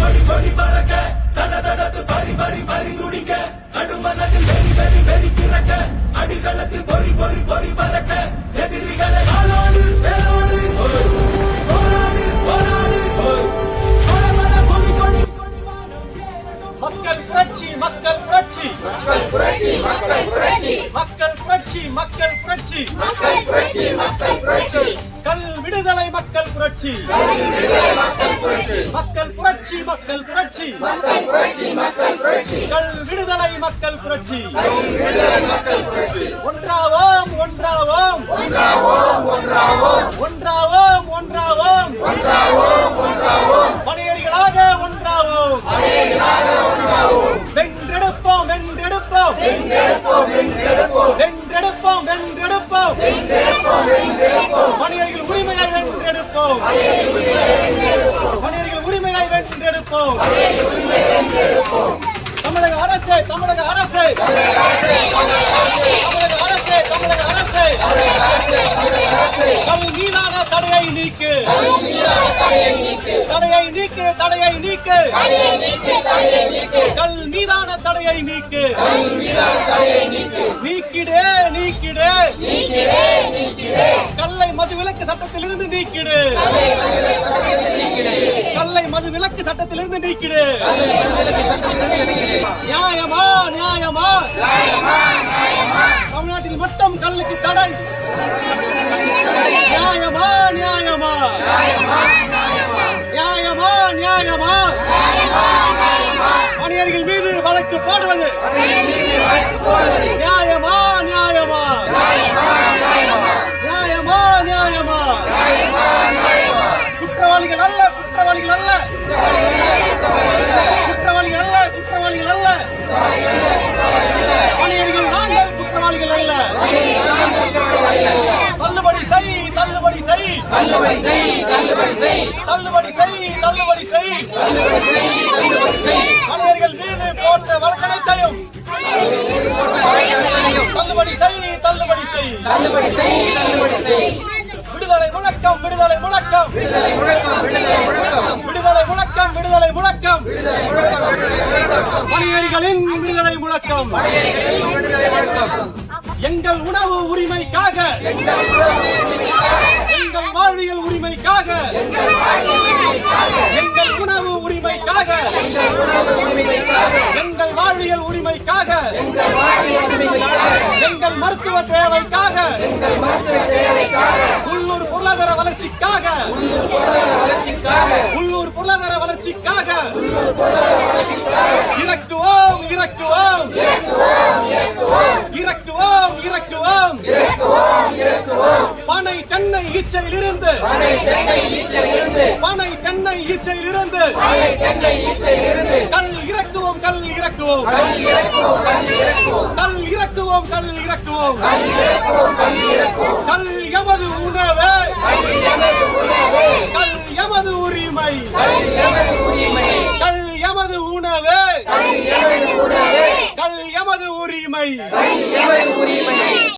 கொடி கொடி பறக்க தட தடத்து பறி பறி பறி துடிக்க கடுமனதில் வெறி வெறி வெறி பிறக்க அடிகளத்தில் பொறி பொறி பொறி பறக்க எதிரிகளை ஆளோடு வேலோடு போராடு போராடு கொடமன கொடி கொடி மக்கள் புரட்சி மக்கள் புரட்சி மக்கள் புரட்சி மக்கள் புரட்சி மக்கள் புரட்சி மக்கள் புரட்சி மக்கள் புரட்சி மக்கள் புரட்சி கல் விடுதலை மக்கள் புரட்சி மக்கள் புரட்சி மக்கள் புரட்சி மக்கள் புரட்சி மக்கள் புரட்சி மக்கள் புரட்சி கல் விடுதலை மக்கள் புரட்சி மக்கள் புரட்சி ஒன்றாவோம் ஒன்றாவோம் ஒன்றாவோம் ஒன்றாவோம் ஒன்றாவோம் ஒன்றாவோம் ஒன்றாவோம் ஒன்றாவோம் பணியர்களாக ஒன்றாவோம் வென்றெடுப்போம் வென்றெடுப்போம் வென்றெடுப்போம் வென்றெடுப்போம் வென்றெடுப்போம் வென்றெடுப்போம் வென்றெடுப்போம் வென்றெடுப்போம் மனிதர்கள் உரிமையை வென்றெடுப்போம் மனிதர்கள் உரிமையை வென்றெடுப்போம் தமிழக அரசு தமிழக அரசு தமிழக அரசு தமிழக அரசு கல் மீதான தடையை நீக்கு தடையை நீக்கு தடையை நீக்கு கல் மீதான தடையை நீக்கு நீக்கிடு நீக்கிடு கல்லை மது விலக்கு சட்டத்திலிருந்து நீக்கிடு கல்லை மது விலக்கு சட்டத்திலிருந்து நீக்கிடு நியாயமா நியாயமா தமிழ்நாட்டில் மட்டும் கல்லுக்கு தடை நியாயமா நியாயமா நியாயமா நியாயமா மனிதர்கள் மீது வழக்கு போடுவது நியாயமா நியாயமா நியாயமா நியாயமா குற்றவாளிகள் அல்ல குற்றவாளிகள் அல்ல குற்றவாளிகள் அல்ல குற்றவாளிகள் அல்ல மனிதர்கள் நாங்கள் குற்றவாளிகள் அல்ல தள்ளுபடி செய் தள்ளுபடி செய் தள்ளுபடி செய் தள்ளுபடி செய் தள்ளுபடி செய் தள்ளுபடி செய் மனிதர்கள் மீது போட்ட வழக்கனைத்தையும் தள்ளுபடி செய் தள்ளுபடி செய் தள்ளுபடி செய் தள்ளுபடி செய் விடுதலை முழக்கம் விடுதலை முழக்கம் விடுதலை முழக்கம் விடுதலை முழக்கம் விடுதலை முழக்கம் விடுதலை முழக்கம் மனிதர்களின் விடுதலை முழக்கம் விடுதலை முழக்கம் எங்கள் உணவு உரிமைக்காக எங்கள் வாழ்வியல் உரிமைக்காக எங்கள் உணவு உரிமைக்காக எங்கள் வாழ்வியல் உரிமைக்காக எங்கள் மருத்துவ தேவைக்காக உள்ளூர் பொருளாதார வளர்ச்சிக்காக உள்ளூர் பொருளாதார வளர்ச்சிக்காக இறக்குவோம் இறக்குவோம் இறக்குவோம் இறக்குவோம் பனை தென்னை ஈச்சையிலிருந்து பனை தென்னை ஈச்சையிலிருந்து கல் இறக்குவோம் கல் இறக்குவோம் கல் இறக்குவோம் கல் இறக்குவோம் கல் எமது உணவே கல் எமது உரிமை கல் எமது உணவே கல் எமது உரிமை